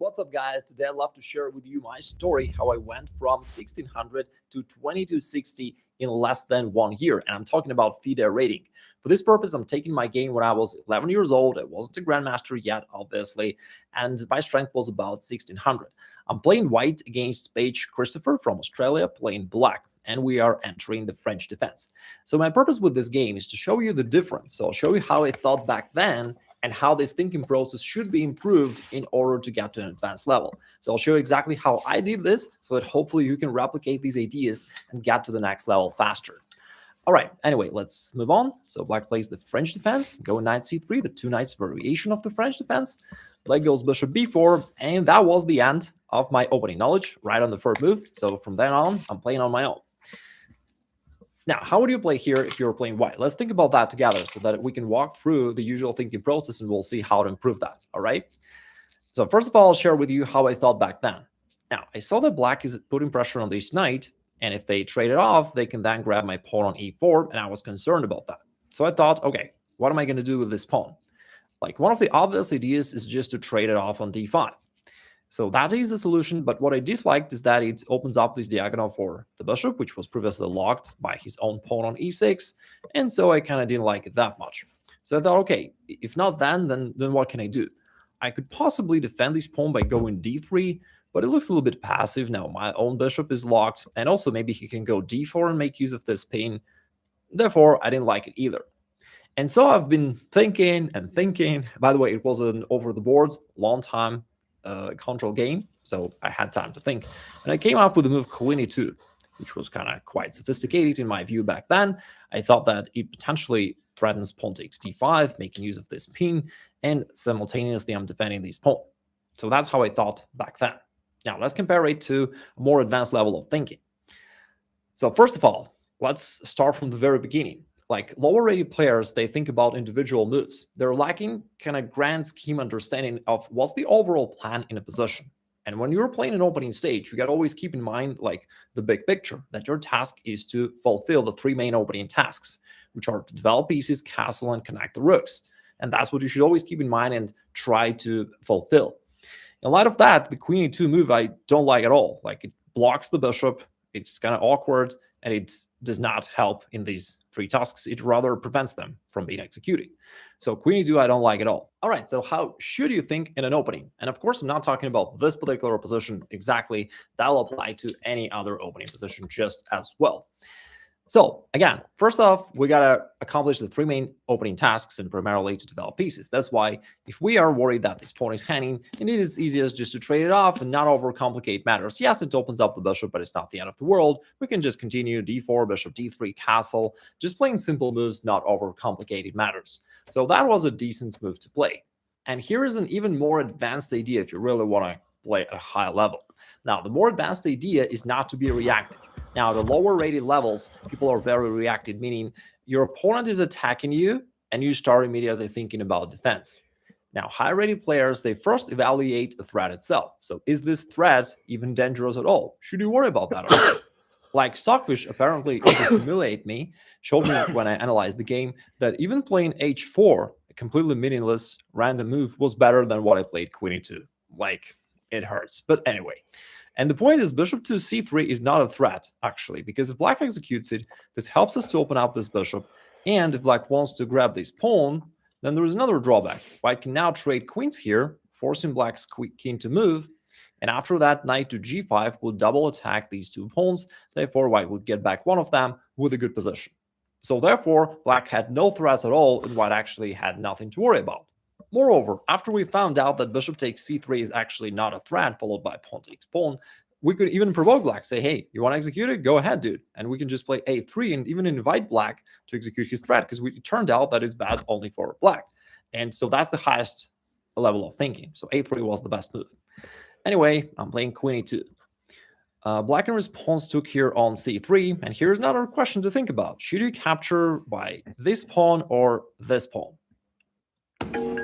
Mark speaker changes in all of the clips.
Speaker 1: what's up guys? Today I'd love to share with you my story, how I went from 1600 to 2260 in less than 1 year. And I'm talking about FIDE rating. For this purpose, I'm taking my game when I was 11 years old. I wasn't a grandmaster yet, obviously, and my strength was about 1600. I'm playing white against Page Christopher from Australia, playing black, and we are entering the French defense. So my purpose with this game is to show you the difference. So I'll show you how I thought back then and how this thinking process should be improved in order to get to an advanced level. So I'll show you exactly how I did this so that hopefully you can replicate these ideas and get to the next level faster. All right, anyway, let's move on. So black plays the French defense, go knight c3, the two knights variation of the French defense. Black goes bishop b4, and that was the end of my opening knowledge right on the first move. So from then on, I'm playing on my own. Now, how would you play here if you're playing white? Let's think about that together so that we can walk through the usual thinking process and we'll see how to improve that, all right? So first of all, I'll share with you how I thought back then. Now, I saw that black is putting pressure on this knight, and if they trade it off, they can then grab my pawn on e4, and I was concerned about that. So I thought, okay, what am I going to do with this pawn? Like, one of the obvious ideas is just to trade it off on d5. So that is the solution, but what I disliked is that it opens up this diagonal for the bishop, which was previously locked by his own pawn on e6, and so I kind of didn't like it that much. So I thought, okay, if not then what can I do? I could possibly defend this pawn by going d3, but it looks a little bit passive now. My own bishop is locked, and also maybe he can go d4 and make use of this pin. Therefore, I didn't like it either. And so I've been thinking and thinking. By the way, it was an over-the-board, long time control game, so I had time to think. And I came up with the move queen e2, which was kind of quite sophisticated in my view back then. I thought that it potentially threatens pawn takes d5, making use of this pin, and simultaneously I'm defending this pawn. So that's how I thought back then. Now let's compare it to a more advanced level of thinking. So first of all, let's start from the very beginning. Like lower rated players, they think about individual moves. They're lacking kind of grand scheme understanding of what's the overall plan in a position. And when you're playing an opening stage, you got to always keep in mind like the big picture, that your task is to fulfill the three main opening tasks, which are to develop pieces, castle, and connect the rooks. And that's what you should always keep in mind and try to fulfill. In light of that, the queen e2 move I don't like at all. Like it blocks the bishop, it's kind of awkward, and it does not help in these three tasks. It rather prevents them from being executed. So queen e2 I don't like at all. All right, so how should you think in an opening? And of course, I'm not talking about this particular position exactly. That'll apply to any other opening position just as well. So again, first off, we got to accomplish the three main opening tasks and primarily to develop pieces. That's why if we are worried that this pawn is hanging, indeed it's easiest just to trade it off and not overcomplicate matters. Yes, it opens up the bishop, but it's not the end of the world. We can just continue d4, bishop d3, castle, just playing simple moves, not overcomplicated matters. So that was a decent move to play. And here is an even more advanced idea if you really want to play at a high level. Now, the more advanced idea is not to be reactive. Now, the lower rated levels, people are very reactive, meaning your opponent is attacking you and you start immediately thinking about defense. Now, high rated players, they first evaluate the threat itself. So is this threat even dangerous at all? Should you worry about that or not? Like Stockfish apparently to humiliate me, showed me when I analyzed the game that even playing h4, a completely meaningless random move, was better than what I played queen e2. Like, it hurts. But anyway. And the point is bishop to c3 is not a threat, actually, because if black executes it, this helps us to open up this bishop. And if black wants to grab this pawn, then there is another drawback. White can now trade queens here, forcing black's king to move. And after that, knight to g5 will double attack these two pawns. Therefore, white would get back one of them with a good position. So therefore, black had no threats at all, and white actually had nothing to worry about. Moreover, after we found out that bishop takes c3 is actually not a threat, followed by pawn takes pawn, we could even provoke black, say, hey, you want to execute it? Go ahead, dude. And we can just play a3 and even invite black to execute his threat, because it turned out that it's bad only for black. And so that's the highest level of thinking. So a3 was the best move. Anyway, I'm playing queen e2. Black in response took here on c3, and here's another question to think about. Should you capture by this pawn or this pawn?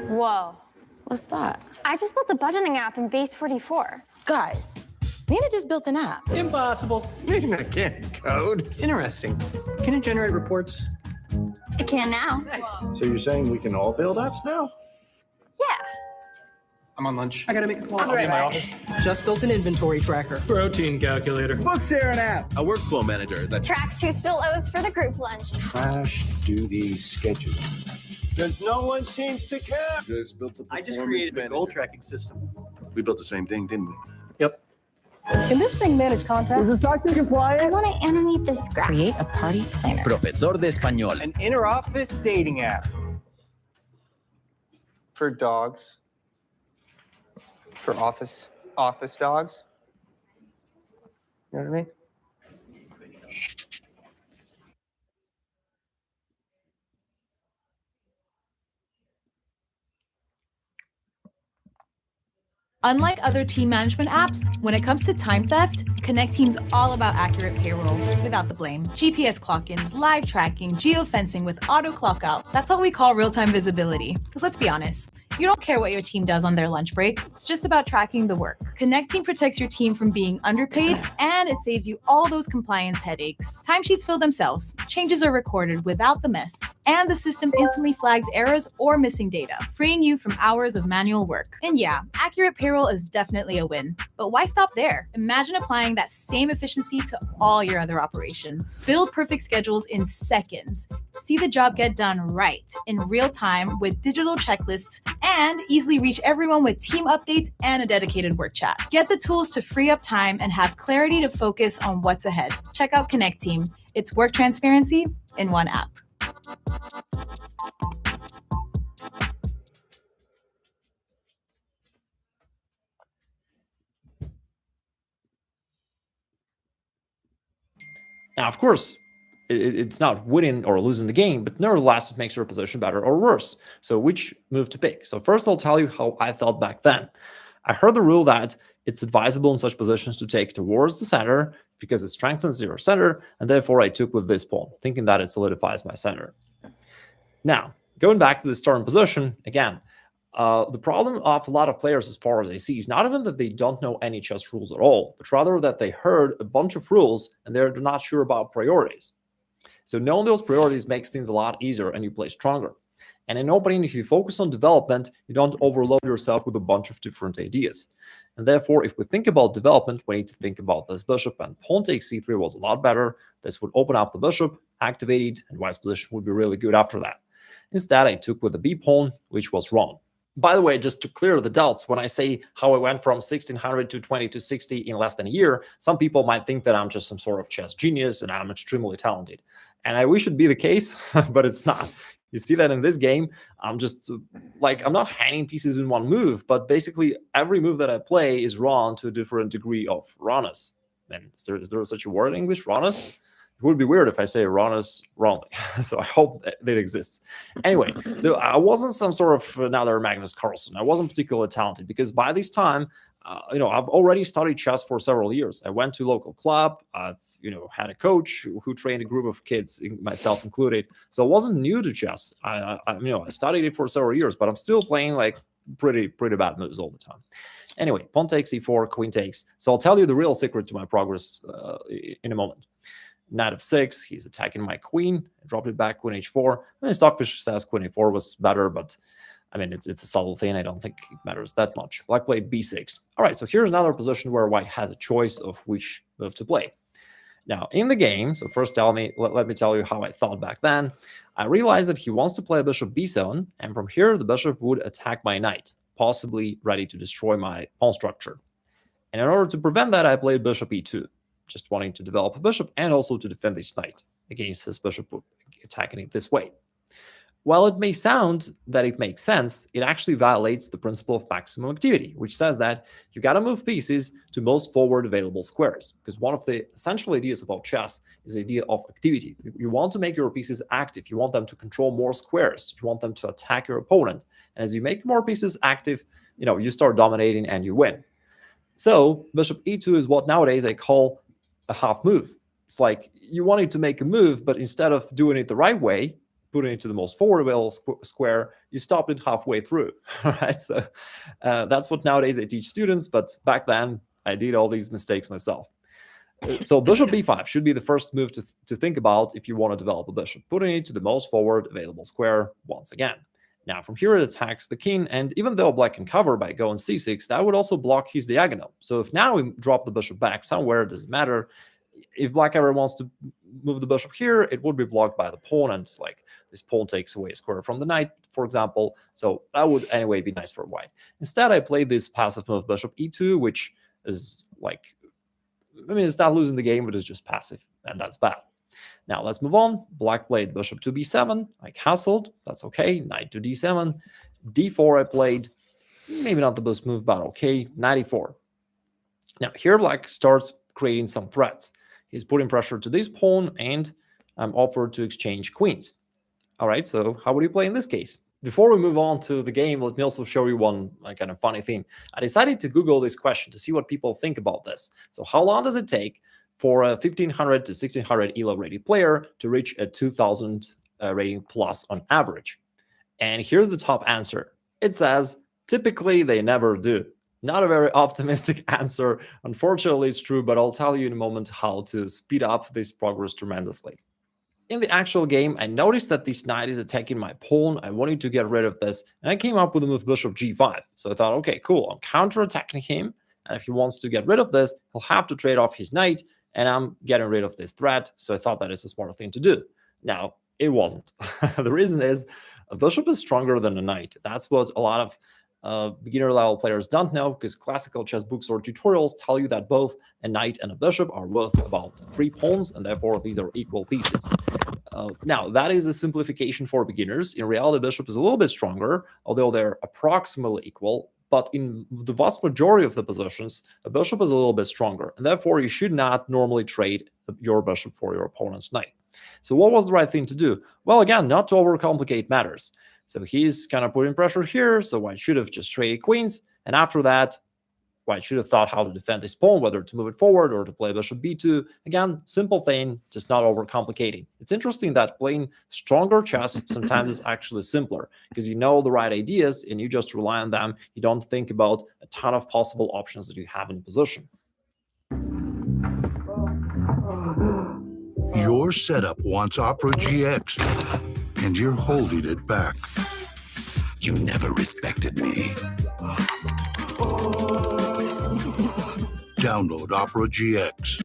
Speaker 2: Whoa.
Speaker 3: What's that?
Speaker 2: I just built a budgeting app in Base 44.
Speaker 3: Guys, Nina just built an app.
Speaker 4: Impossible.
Speaker 5: Nina can't code.
Speaker 4: Interesting. Can it generate reports?
Speaker 2: It can now.
Speaker 4: Nice.
Speaker 5: So you're saying we can all build apps now?
Speaker 2: Yeah.
Speaker 4: I'm on lunch.
Speaker 6: I gotta make a call.
Speaker 3: I'll be in my office.
Speaker 6: Just built an inventory tracker.
Speaker 4: Protein calculator.
Speaker 6: Book sharing app.
Speaker 7: A workflow manager that
Speaker 2: Tracks who still owes for the group lunch.
Speaker 5: Trash duty schedule.
Speaker 8: Since no one seems to care.
Speaker 5: Just built a
Speaker 4: I just
Speaker 5: performance
Speaker 4: created a
Speaker 5: manager.
Speaker 4: goal tracking system.
Speaker 5: We built the same thing, didn't we?
Speaker 4: Yep.
Speaker 6: Can this thing manage contact?
Speaker 8: Is SOC 2 compliant?
Speaker 2: I want to animate this graph.
Speaker 3: Create a party planner.
Speaker 7: Profesor de Español.
Speaker 8: An inter-office dating app.
Speaker 9: For dogs. For office dogs. You know what I mean?
Speaker 10: Unlike other team management apps, when it comes to time theft, Connect Team's all about accurate payroll without the blame. GPS clock-ins, live tracking, geofencing with auto clock out. That's what we call real-time visibility. Because let's be honest, you don't care what your team does on their lunch break. It's just about tracking the work. Connect Team protects your team from being underpaid, and it saves you all those compliance headaches. Timesheets fill themselves, changes are recorded without the mess, and the system instantly flags errors or missing data, freeing you from hours of manual work. And yeah, accurate payroll is definitely a win. But why stop there? Imagine applying that same efficiency to all your other operations. Build perfect schedules in seconds. See the job get done right in real time with digital checklists, and easily reach everyone with team updates and a dedicated work chat. Get the tools to free up time and have clarity to focus on what's ahead. Check out Connect Team. It's work transparency in one app.
Speaker 1: Now, of course, it's not winning or losing the game, but nevertheless, it makes your position better or worse. So which move to pick? So first, I'll tell you how I felt back then. I heard the rule that it's advisable in such positions to take towards the center because it strengthens your center, and therefore I took with this pawn, thinking that it solidifies my center. Now, going back to the starting position, again, the problem of a lot of players, as far as I see, is not even that they don't know any chess rules at all, but rather that they heard a bunch of rules and they're not sure about priorities. So knowing those priorities makes things a lot easier and you play stronger. And in opening, if you focus on development, you don't overload yourself with a bunch of different ideas. And therefore, if we think about development, we need to think about this bishop, and pawn takes c3 was a lot better. This would open up the bishop, activate it, and white's position would be really good after that. Instead, I took with the b pawn, which was wrong. By the way, just to clear the doubts, when I say how I went from 1600 to 2260 in less than a year, some people might think that I'm just some sort of chess genius and I'm extremely talented. And I wish it'd be the case, but it's not. You see that in this game, I'm just like, I'm not hanging pieces in one move, but basically every move that I play is wrong to a different degree of rawness. And is there such a word in English, rawness? It would be weird if I say rawness wrongly. So I hope that it exists. Anyway, so I wasn't some sort of another Magnus Carlsen. I wasn't particularly talented because by this time, I've already studied chess for several years. I went to local club. I've, had a coach who trained a group of kids, myself included. So I wasn't new to chess. I studied it for several years, but I'm still playing like pretty bad moves all the time. Anyway, pawn takes e4, queen takes. So I'll tell you the real secret to my progress in a moment. Knight f6, he's attacking my queen. I dropped it back, queen h4. I mean, Stockfish says queen a4 was better, but I mean, it's a subtle thing. I don't think it matters that much. Black played b6. All right, so here's another position where white has a choice of which move to play. Now, in the game, so first let me tell you how I thought back then. I realized that he wants to play bishop b7, and from here, the bishop would attack my knight, possibly ready to destroy my pawn structure. And in order to prevent that, I played bishop e2, just wanting to develop a bishop and also to defend this knight against his bishop attacking it this way. While it may sound that it makes sense, it actually violates the principle of maximum activity, which says that you got to move pieces to most forward available squares. Because one of the essential ideas about chess is the idea of activity. You want to make your pieces active. You want them to control more squares. You want them to attack your opponent. And as you make more pieces active, you start dominating and you win. So bishop e2 is what nowadays I call a half move. It's like you wanted to make a move, but instead of doing it the right way, putting it to the most forward available square, you stopped it halfway through. Right? So that's what nowadays I teach students, but back then I did all these mistakes myself. So bishop b5 should be the first move to think about if you want to develop a bishop, putting it to the most forward available square once again. Now from here it attacks the king, and even though black can cover by going c6, that would also block his diagonal. So if now we drop the bishop back somewhere, it doesn't matter. If black ever wants to move the bishop here, it would be blocked by the pawn, and like this pawn takes away a square from the knight, for example. So that would anyway be nice for white. Instead, I played this passive move bishop e2, which is like, I mean, it's not losing the game, but it's just passive, and that's bad. Now let's move on. Black played bishop to b7. I castled. That's okay. Knight to d7. d4 I played. Maybe not the best move, but okay. Knight e4. Now here black starts creating some threats. He's putting pressure to this pawn, and I'm offered to exchange queens. All right, so how would you play in this case? Before we move on to the game, let me also show you one kind of funny thing. I decided to Google this question to see what people think about this. So how long does it take for a 1500 to 1600 ELO rated player to reach a 2000 rating plus on average? And here's the top answer. It says, typically they never do. Not a very optimistic answer. Unfortunately, it's true, but I'll tell you in a moment how to speed up this progress tremendously. In the actual game, I noticed that this knight is attacking my pawn. I wanted to get rid of this, and I came up with the move bishop g5. So I thought, okay, cool, I'm counter-attacking him, and if he wants to get rid of this, he'll have to trade off his knight, and I'm getting rid of this threat, so I thought that is a smart thing to do. Now, it wasn't. The reason is a bishop is stronger than a knight. That's what a lot of beginner-level players don't know, because classical chess books or tutorials tell you that both a knight and a bishop are worth about 3 pawns, and therefore these are equal pieces. Now, that is a simplification for beginners. In reality, bishop is a little bit stronger, although they're approximately equal. But in the vast majority of the positions, a bishop is a little bit stronger, and therefore you should not normally trade your bishop for your opponent's knight. So what was the right thing to do? Well, again, not to overcomplicate matters. So he's kind of putting pressure here, so white should have just traded queens, and after that, white should have thought how to defend this pawn, whether to move it forward or to play bishop b2. Again, simple thing, just not overcomplicating. It's interesting that playing stronger chess sometimes is actually simpler, because you know the right ideas and you just rely on them. You don't think about a ton of possible options that you have in position.
Speaker 11: Your setup wants Opera GX, and you're holding it back. You never respected me. Download Opera GX.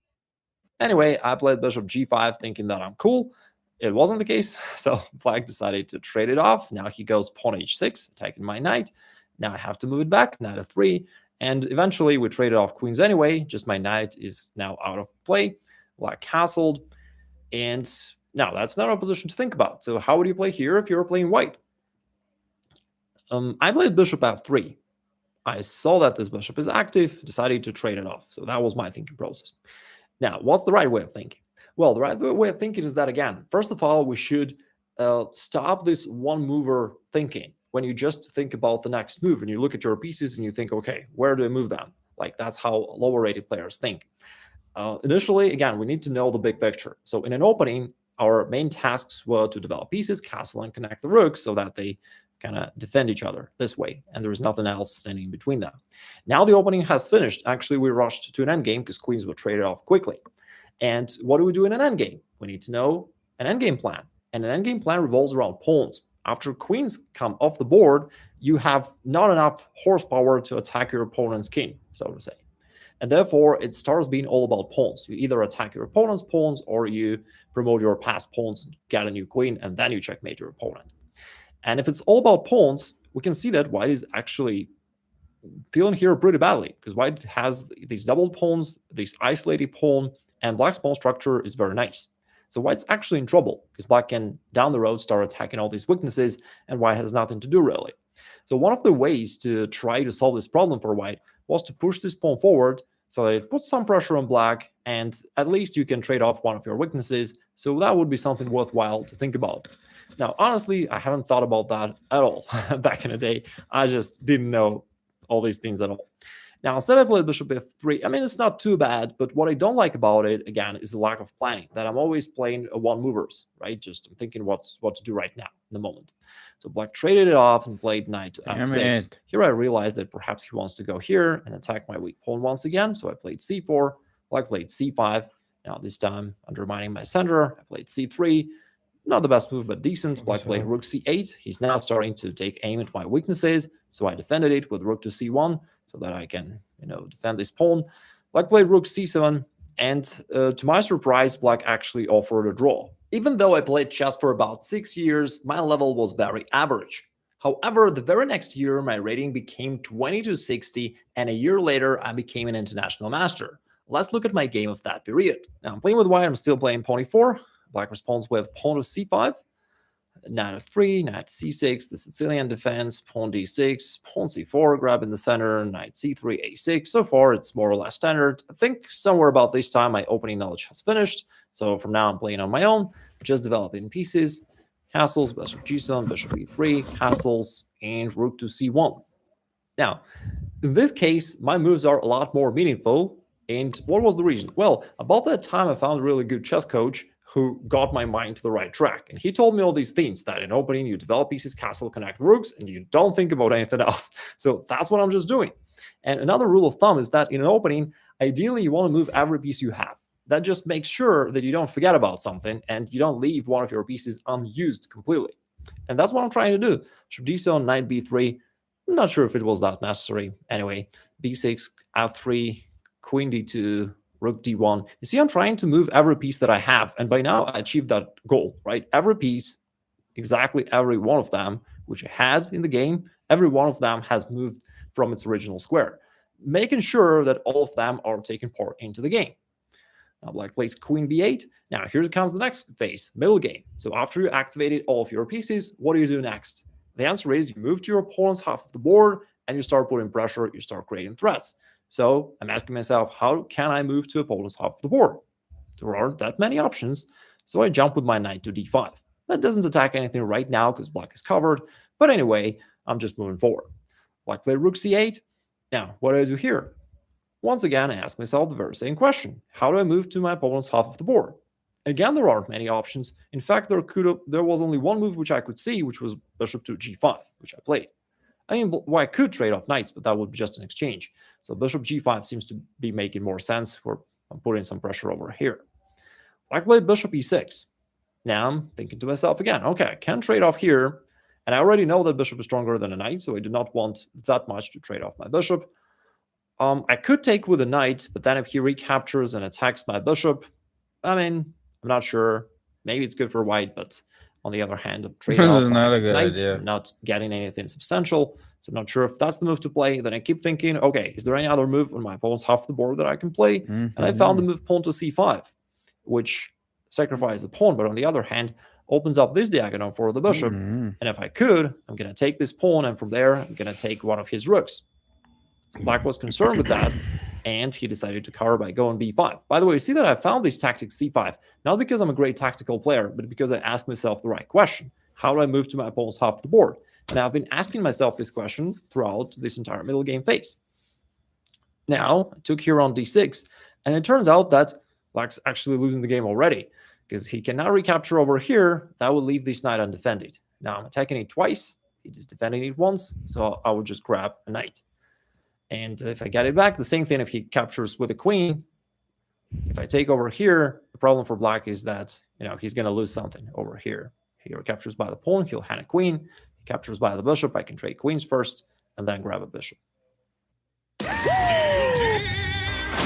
Speaker 1: Anyway, I played bishop g5 thinking that I'm cool. It wasn't the case, so black decided to trade it off. Now he goes pawn h6, attacking my knight. Now I have to move it back, knight f3, and eventually we traded off queens anyway, just my knight is now out of play. Black castled, and now that's not a position to think about. So how would you play here if you were playing white? I played bishop f3. I saw that this bishop is active, decided to trade it off. So that was my thinking process. Now, what's the right way of thinking? Well, the right way of thinking is that, again, first of all, we should stop this one-mover thinking. When you just think about the next move and you look at your pieces and you think, okay, where do I move them? Like, that's how lower-rated players think. Initially, again, we need to know the big picture. So in an opening, our main tasks were to develop pieces, castle, and connect the rooks so that they kind of defend each other this way, and there is nothing else standing in between them. Now the opening has finished. Actually, we rushed to an endgame because queens were traded off quickly. And what do we do in an endgame? We need to know an endgame plan. And an endgame plan revolves around pawns. After queens come off the board, you have not enough horsepower to attack your opponent's king, so to say. And therefore, it starts being all about pawns. You either attack your opponent's pawns or you promote your past pawns, get a new queen, and then you checkmate your opponent. And if it's all about pawns, we can see that white is actually feeling here pretty badly, because white has these double pawns, this isolated pawn, and black's pawn structure is very nice. So white's actually in trouble, because black can, down the road, start attacking all these weaknesses, and white has nothing to do, really. So one of the ways to try to solve this problem for white was to push this pawn forward so that it puts some pressure on black, and at least you can trade off one of your weaknesses. So that would be something worthwhile to think about. Now, honestly, I haven't thought about that at all. Back in the day, I just didn't know all these things at all. Now, instead I played bishop f3. I mean, it's not too bad, but what I don't like about it, again, is the lack of planning, that I'm always playing one-movers, right? Just I'm thinking what to do right now, in the moment. So black traded it off and played knight to f6. Here I realized that perhaps he wants to go here and attack my weak pawn once again, so I played c4. Black played c5. Now, this time, undermining my center, I played c3. Not the best move, but decent. Black played rook c8. He's now starting to take aim at my weaknesses, so I defended it with rook to c1 so that I can, defend this pawn. Black played rook c7, and to my surprise, Black actually offered a draw. Even though I played chess for about 6 years, my level was very average. However, the very next year, my rating became 2260, and a year later, I became an international master. Let's look at my game of that period. Now, I'm playing with white. I'm still playing pawn e4. Black responds with pawn to c5, knight f3, knight c6, the Sicilian defense, pawn d6, pawn c4, grab in the center, knight c3, a6. So far, it's more or less standard. I think somewhere about this time, my opening knowledge has finished. So from now, I'm playing on my own, just developing pieces, castles, bishop g7, bishop e3, castles, and rook to c1. Now, in this case, my moves are a lot more meaningful. And what was the reason? Well, about that time, I found a really good chess coach who got my mind to the right track. And he told me all these things, that in opening, you develop pieces, castle, connect rooks, and you don't think about anything else. So that's what I'm just doing. And another rule of thumb is that in an opening, ideally, you want to move every piece you have. That just makes sure that you don't forget about something and you don't leave one of your pieces unused completely. And that's what I'm trying to do. Bishop d7, knight b3. I'm not sure if it was that necessary. Anyway, b6, f3, queen d2, rook d1. You see, I'm trying to move every piece that I have. And by now, I achieved that goal, right? Every piece, exactly every one of them, which I had in the game, every one of them has moved from its original square, making sure that all of them are taking part into the game. Now, Black plays queen b8. Now, here comes the next phase, middle game. So after you activated all of your pieces, what do you do next? The answer is you move to your opponent's half of the board and you start putting pressure, you start creating threats. So I'm asking myself, how can I move to opponent's half of the board? There aren't that many options, so I jump with my knight to d5. That doesn't attack anything right now because Black is covered, but anyway, I'm just moving forward. Black played rook c8. Now, what do I do here? Once again, I ask myself the very same question. How do I move to my opponent's half of the board? Again, there aren't many options. In fact, there was only one move which I could see, which was bishop to g5, which I played. I mean, well, I could trade off knights, but that would be just an exchange. So bishop g5 seems to be making more sense, where I'm putting some pressure over here. Black played bishop e6. Now I'm thinking to myself again, okay, I can trade off here, and I already know that bishop is stronger than a knight, so I do not want that much to trade off my bishop. I could take with a knight, but then if he recaptures and attacks my bishop, I mean, I'm not sure. Maybe it's good for white, but on the other hand, I'm trading off
Speaker 12: not a good
Speaker 1: knight,
Speaker 12: idea.
Speaker 1: I'm not getting anything substantial. So I'm not sure if that's the move to play. Then I keep thinking, okay, is there any other move on my opponent's half of the board that I can play? And I found the move pawn to c5, which sacrifices the pawn, but on the other hand, opens up this diagonal for the bishop. And if I could, I'm going to take this pawn, and from there, I'm going to take one of his rooks. So Black was concerned with that, and he decided to cover by going b5. By the way, you see that I found this tactic c5, not because I'm a great tactical player, but because I asked myself the right question. How do I move to my opponent's half of the board? And I've been asking myself this question throughout this entire middle game phase. Now, I took here on d6, and it turns out that Black's actually losing the game already, because he cannot recapture over here. That will leave this knight undefended. Now, I'm attacking it twice. He is defending it once, so I would just grab a knight. And if I get it back, the same thing if he captures with a queen. If I take over here, the problem for Black is that, he's going to lose something over here. He captures by the pawn, he'll hand a queen. He captures by the bishop, I can trade queens first, and then grab a bishop.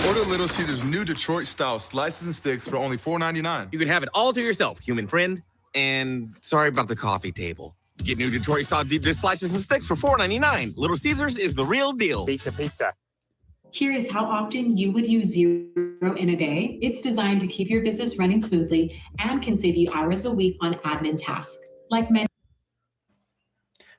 Speaker 13: Order Little Caesars new Detroit-style slices and sticks for only $4.99.
Speaker 7: You can have it all to yourself, human friend. And sorry about the coffee table. Get new Detroit-style deep dish slices and sticks for $4.99. Little Caesars is the real deal.
Speaker 14: Pizza.
Speaker 15: Here is how often you would use Zero in a day. It's designed to keep your business running smoothly and can save you hours a week on admin tasks. Like many.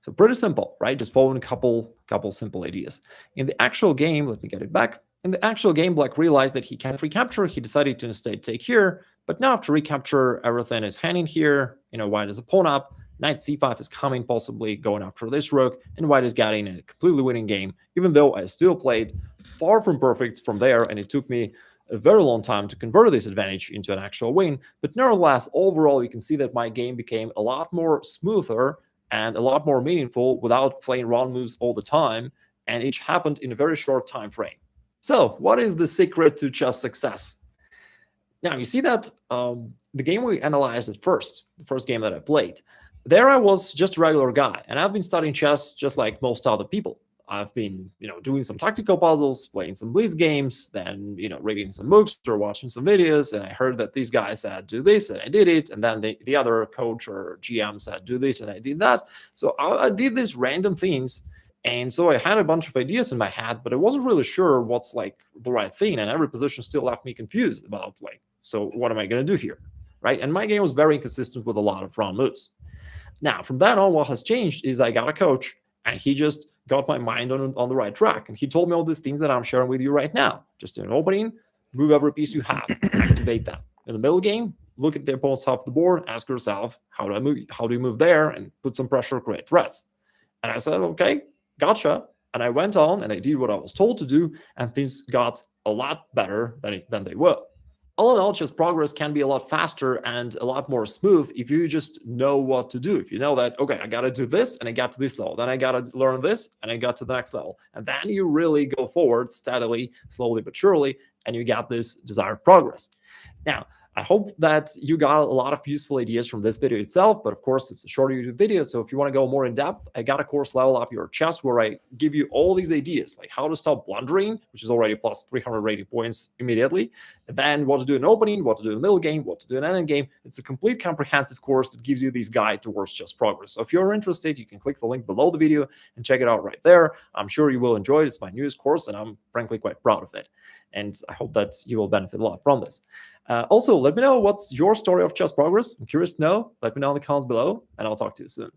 Speaker 1: So pretty simple, right? Just following a couple simple ideas. In the actual game, let me get it back. In the actual game, Black realized that he can't recapture. He decided to instead take here. But now after recapture, everything is hanging here. White is a pawn up. Knight c5 is coming, possibly going after this rook. And white is getting a completely winning game, even though I still played far from perfect from there. And it took me a very long time to convert this advantage into an actual win. But nevertheless, overall, you can see that my game became a lot more smoother and a lot more meaningful without playing wrong moves all the time. And each happened in a very short time frame. So what is the secret to chess success? Now, you see that the game we analyzed at first, the first game that I played, there I was just a regular guy, and I've been studying chess just like most other people. I've been, doing some tactical puzzles, playing some blitz games, then, reading some books or watching some videos, and I heard that these guys said do this, and I did it, and then the other coach or GM said do this, and I did that. So I did these random things, and so I had a bunch of ideas in my head, but I wasn't really sure what's like the right thing, and every position still left me confused about like, so what am I going to do here, right? And my game was very inconsistent with a lot of wrong moves. Now, from then on, what has changed is I got a coach, and he just got my mind on the right track. And he told me all these things that I'm sharing with you right now. Just do an opening, move every piece you have, activate them. In the middle game, look at the opponent's half of the board, ask yourself, how do you move there, and put some pressure, create threats. And I said, okay, gotcha. And I went on and I did what I was told to do, and things got a lot better than they were. All in all, chess progress can be a lot faster and a lot more smooth if you just know what to do. If you know that, okay, I got to do this and I got to this level, then I got to learn this and I got to the next level. And then you really go forward steadily, slowly but surely, and you got this desired progress. Now, I hope that you got a lot of useful ideas from this video itself, but of course it's a shorter YouTube video, so if you want to go more in depth, I got a course, Level Up Your Chess, where I give you all these ideas, like how to stop blundering, which is already plus 300 rating points immediately, and then what to do in opening, what to do in middle game, what to do in end game. It's a complete comprehensive course that gives you this guide towards chess progress. So if you're interested, you can click the link below the video and check it out right there. I'm sure you will enjoy it. It's my newest course, and I'm frankly quite proud of it. And I hope that you will benefit a lot from this. Also, let me know what's your story of chess progress. I'm curious to know. Let me know in the comments below, and I'll talk to you soon.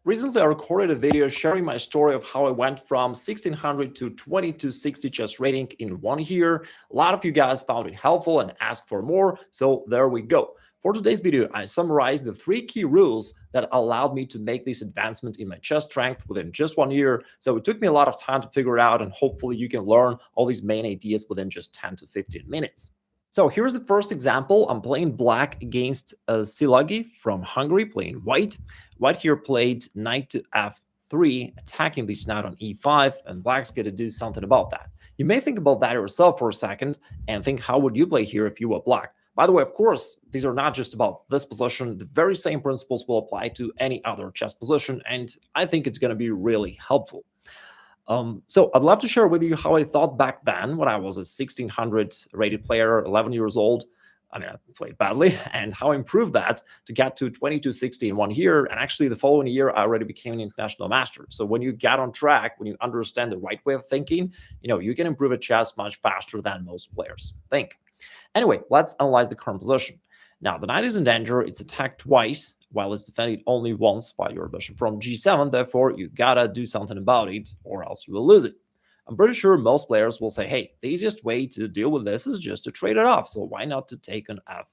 Speaker 1: Recently, I recorded a video sharing my story of how I went from 1600 to 2260 chess rating in 1 year. A lot of you guys found it helpful and asked for more, so there we go. For today's video, I summarized the 3 key rules that allowed me to make this advancement in my chess strength within just 1 year. So it took me a lot of time to figure it out, and hopefully you can learn all these main ideas within just 10 to 15 minutes. So here's the first example. I'm playing black against Silagi from Hungary, playing white. White here played knight to f3, attacking this knight on e5, and black's going to do something about that. You may think about that yourself for a second and think, how would you play here if you were black? By the way, of course, these are not just about this position. The very same principles will apply to any other chess position, and I think it's going to be really helpful. So I'd love to share with you how I thought back then when I was a 1600 rated player, 11 years old. I mean, I played badly, and how I improved that to get to 2260 in 1 year. And actually, the following year, I already became an international master. So when you get on track, when you understand the right way of thinking, you can improve at chess much faster than most players think. Anyway, let's analyze the current position. Now, the knight is in danger. It's attacked twice, while it's defended only once by your bishop from g7. Therefore, you gotta do something about it, or else you will lose it. I'm pretty sure most players will say, hey, the easiest way to deal with this is just to trade it off, so why not to take an f?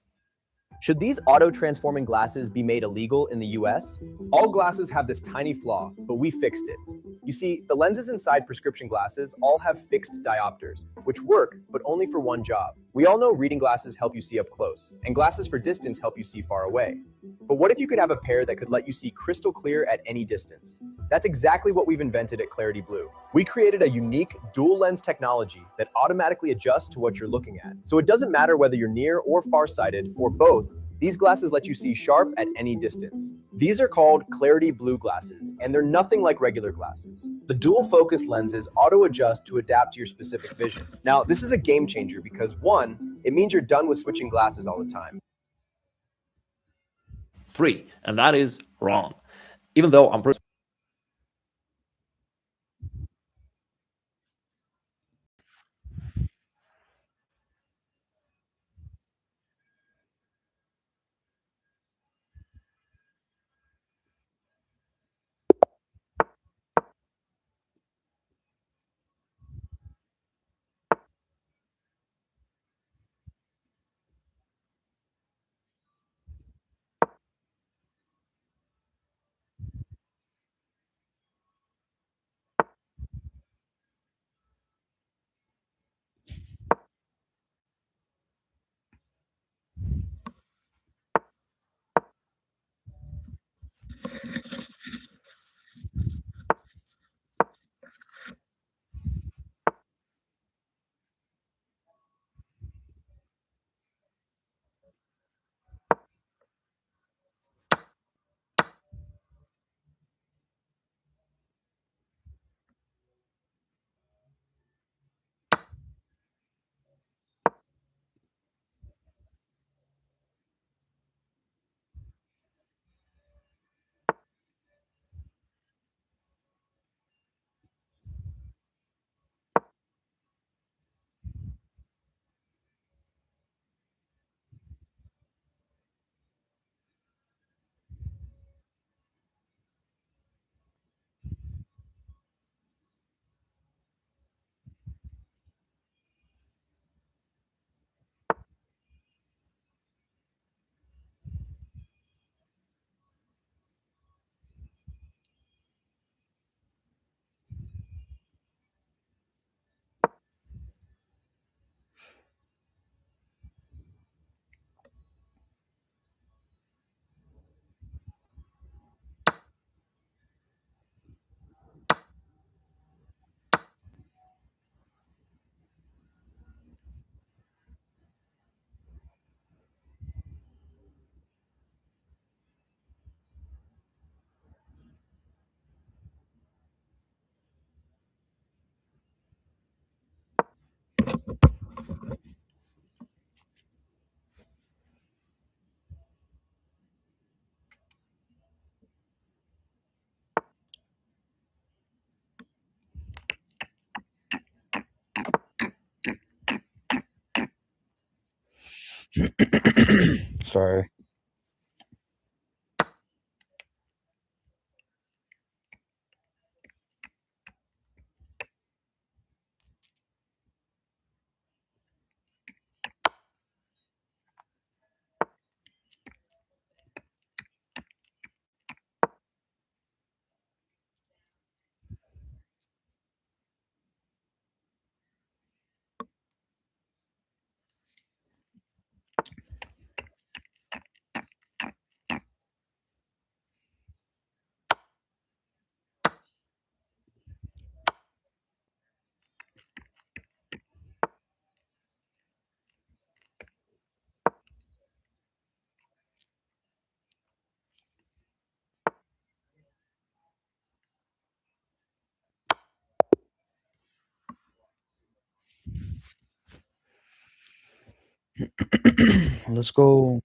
Speaker 12: Should these auto-transforming glasses be made illegal in the US? All glasses have this tiny flaw, but we fixed it. You see, the lenses inside prescription glasses all have fixed diopters, which work, but only for one job. We all know reading glasses help you see up close, and glasses for distance help you see far away. But what if you could have a pair that could let you see crystal clear at any distance? That's exactly what we've invented at Clarity Blue. We created a unique dual lens technology that automatically adjusts to what you're looking at. So it doesn't matter whether you're near or farsighted, or both, these glasses let you see sharp at any distance. These are called Clarity Blue glasses, and they're nothing like regular glasses. The dual focus lenses auto-adjust to adapt to your specific vision. Now, this is a game changer because 1, it means you're done with switching glasses all the time.
Speaker 1: 3, and that is wrong. Even though I'm
Speaker 14: Sorry. Let's go.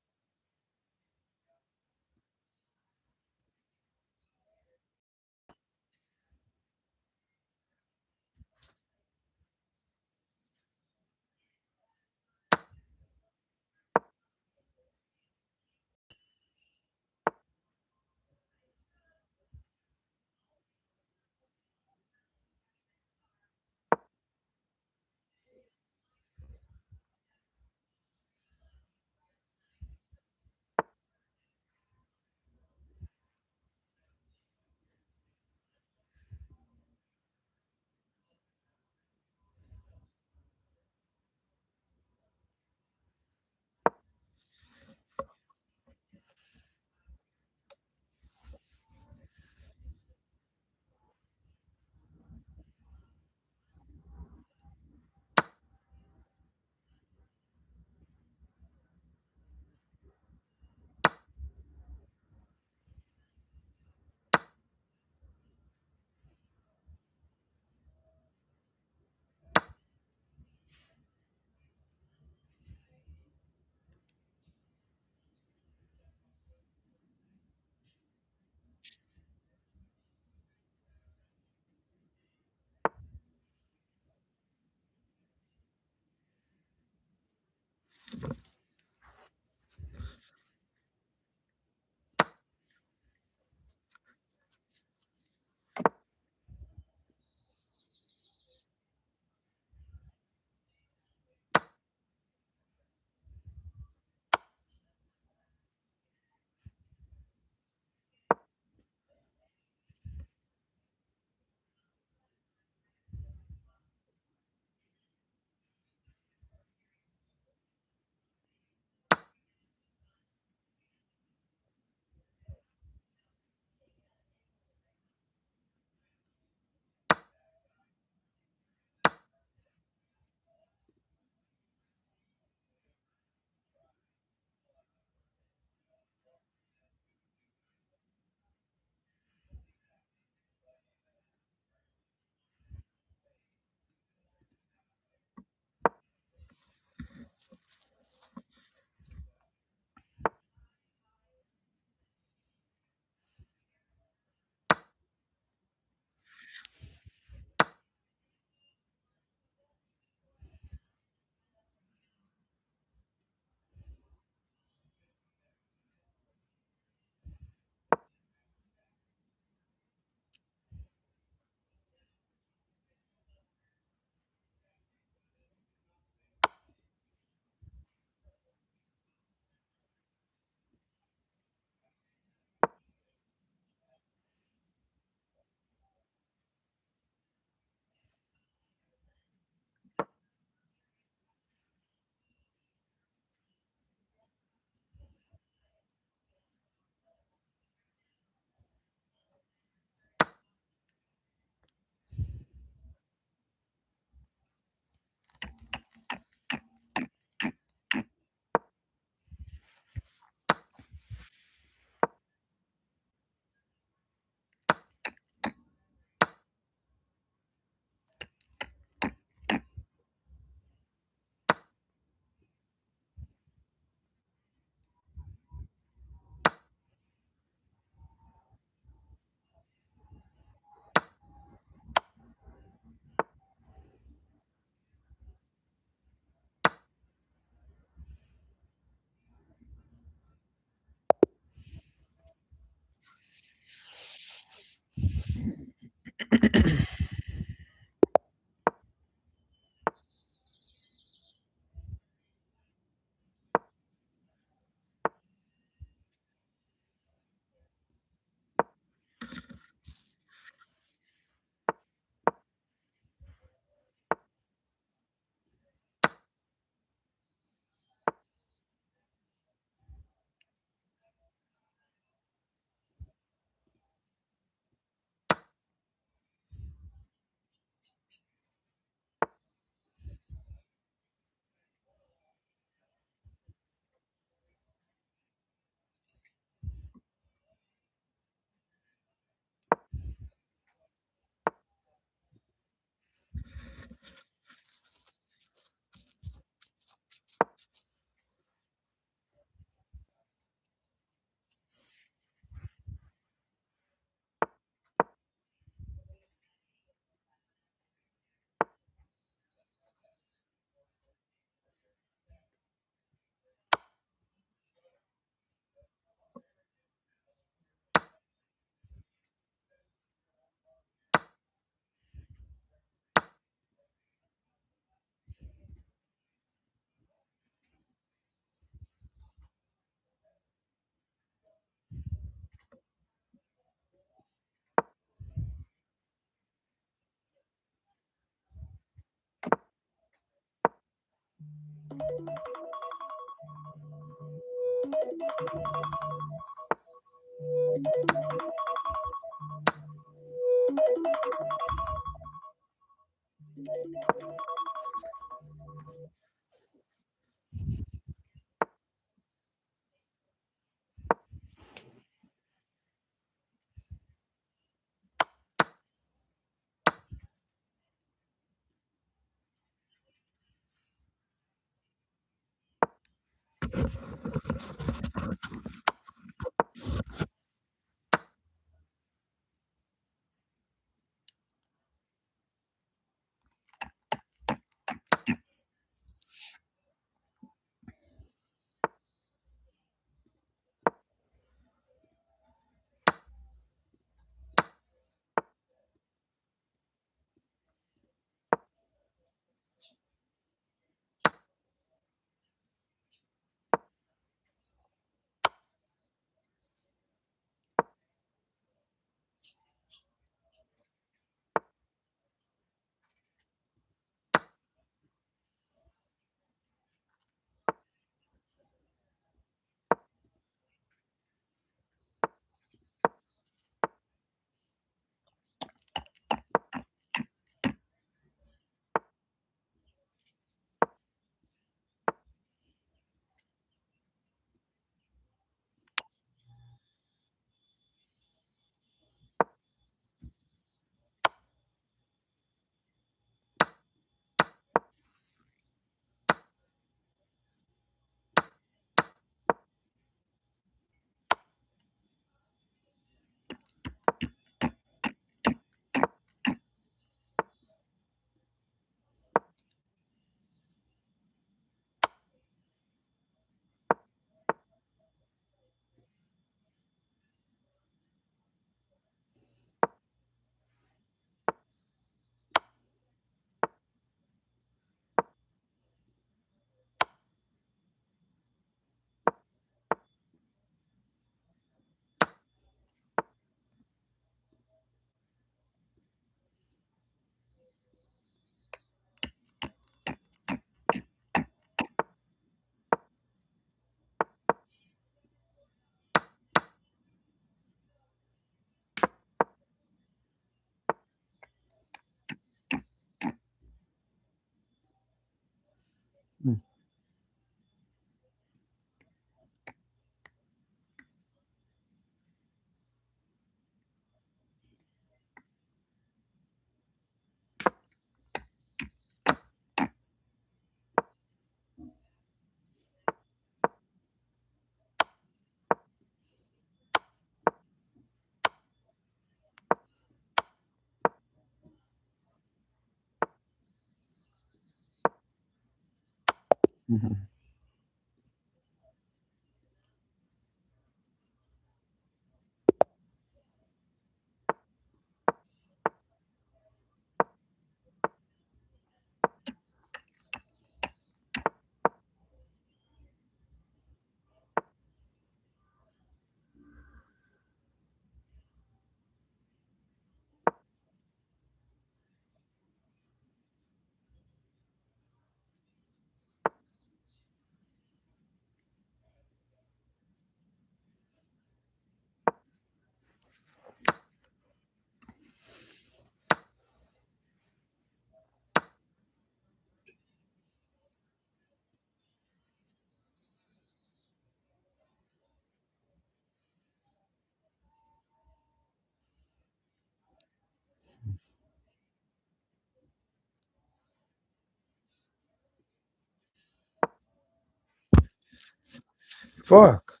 Speaker 14: Fuck.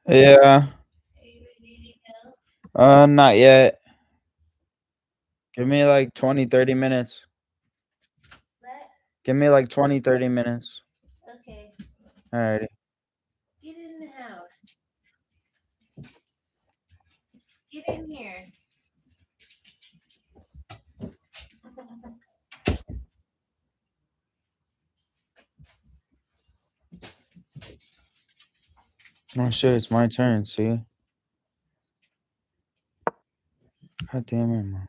Speaker 14: Yeah. Not yet. Give me like 20, 30 minutes. Give me like 20, 30 minutes.
Speaker 16: Okay.
Speaker 14: Alrighty.
Speaker 16: Get in the house. Get in here.
Speaker 14: Oh shit, it's my turn, see? God damn it, man.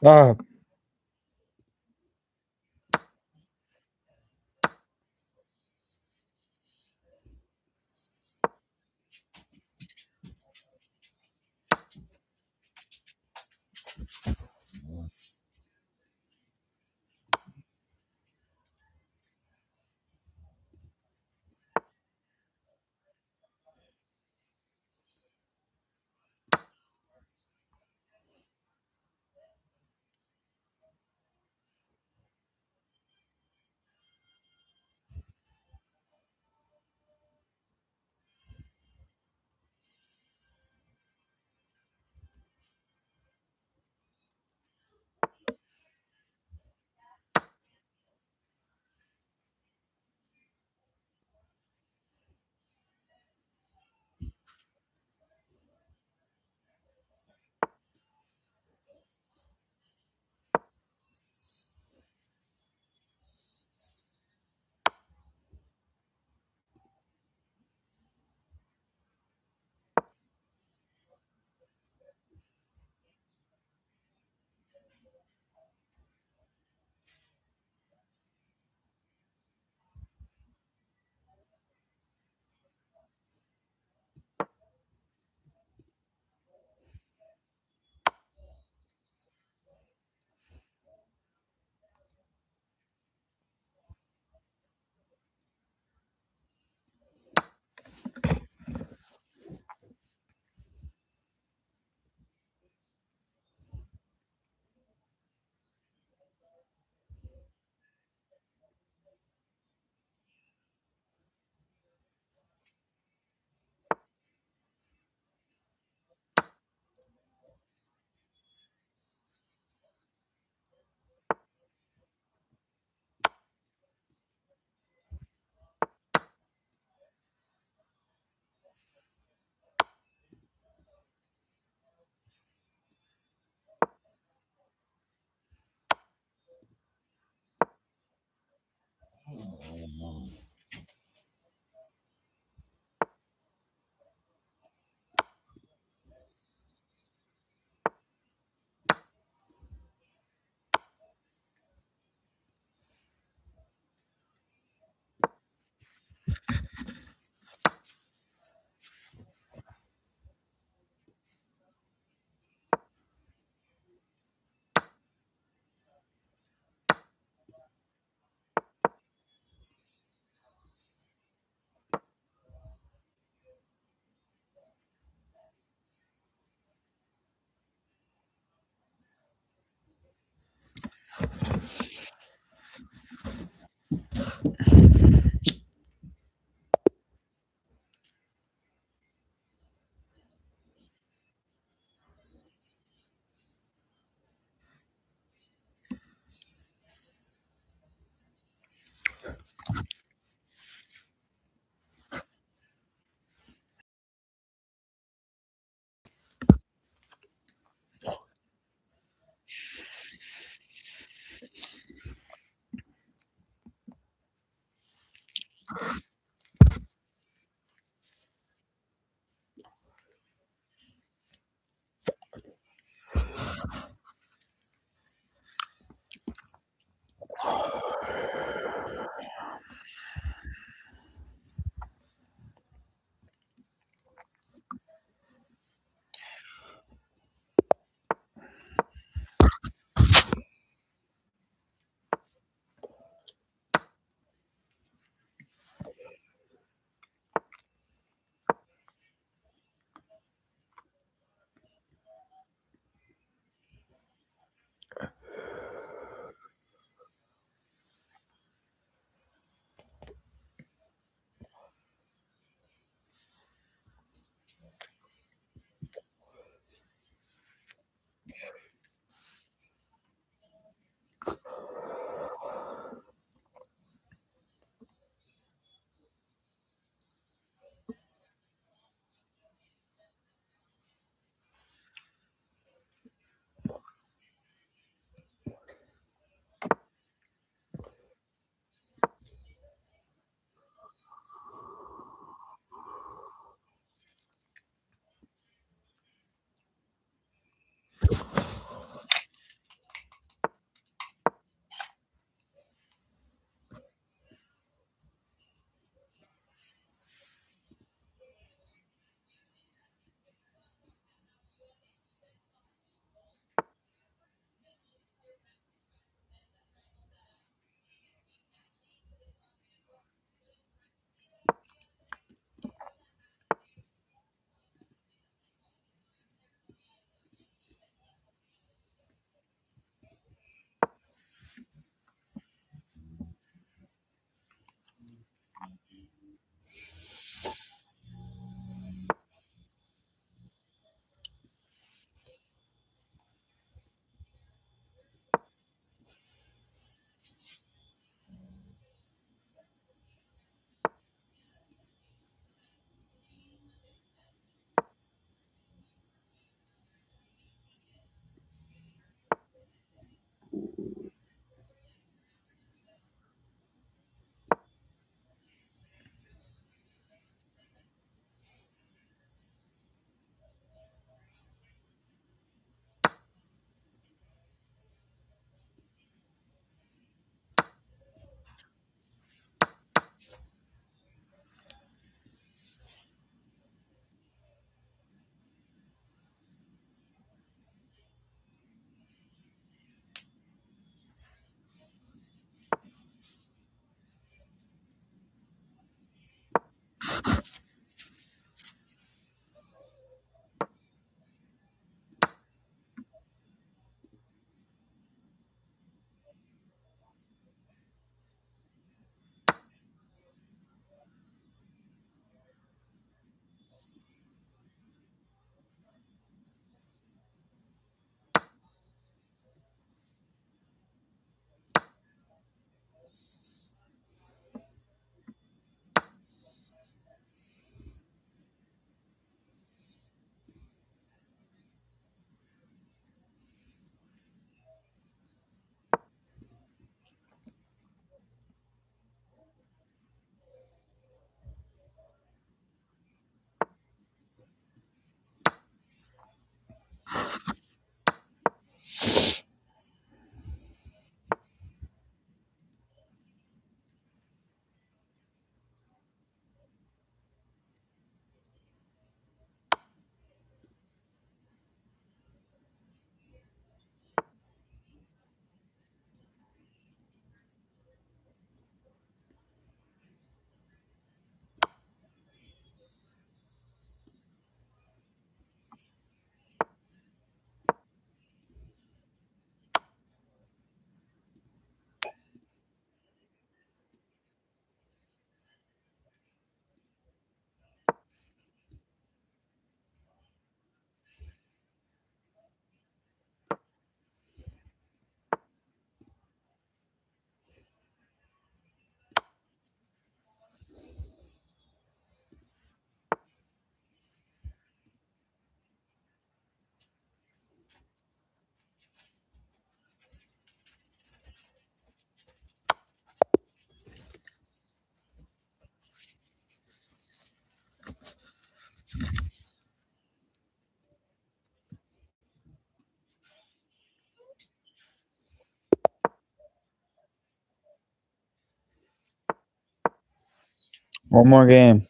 Speaker 14: Ah, One more game.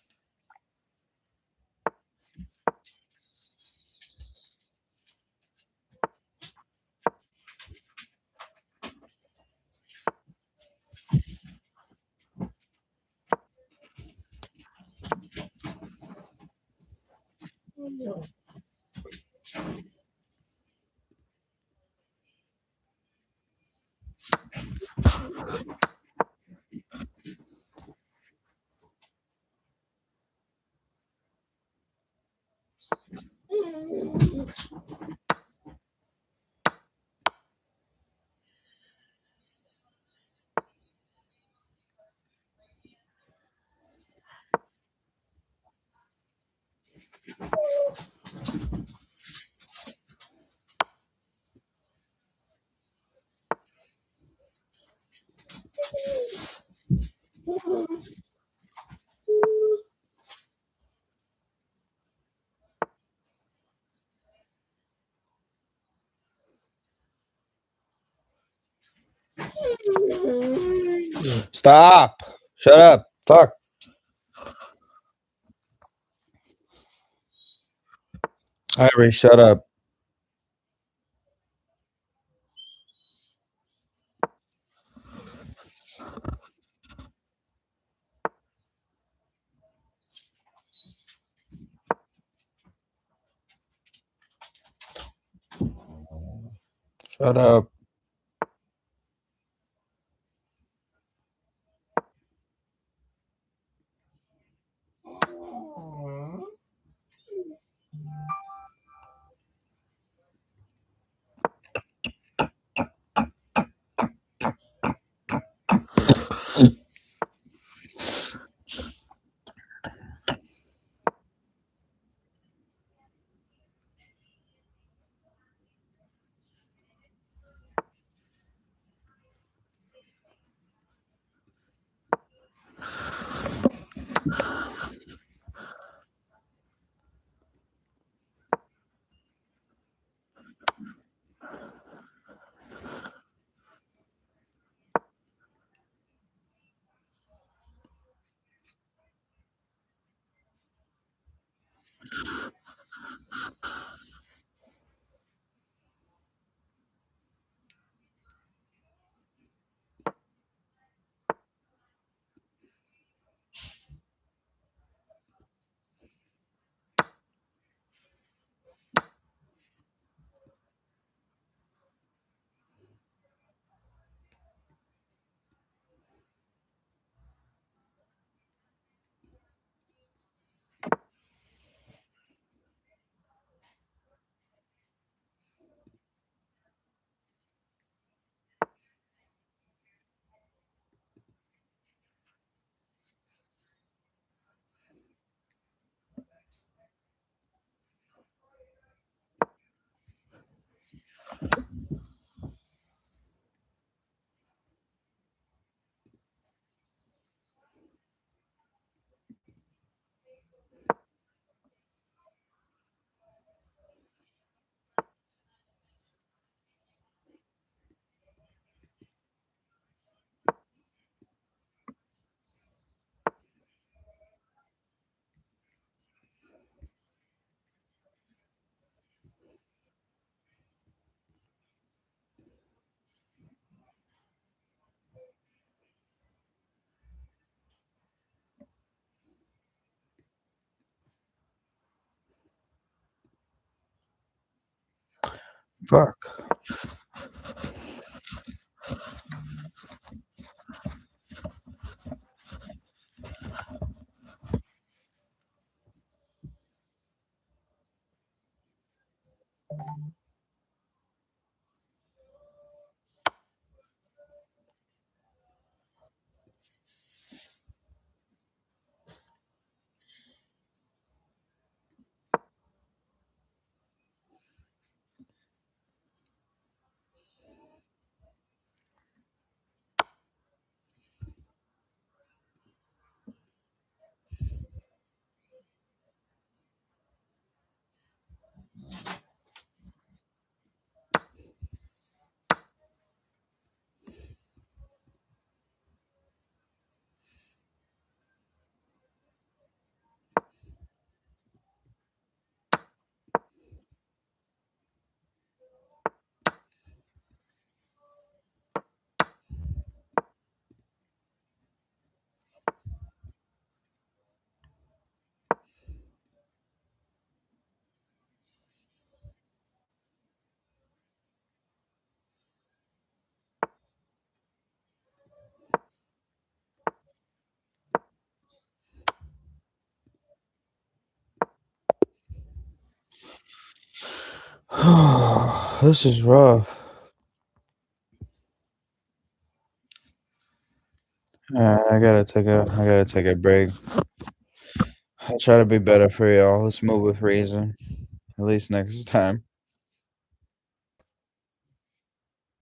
Speaker 14: Stop. Shut up. Fuck. Ivory, shut up. Shut up. Fuck. This is rough. I gotta take a break. I'll try to be better for y'all. Let's move with reason. At least next time.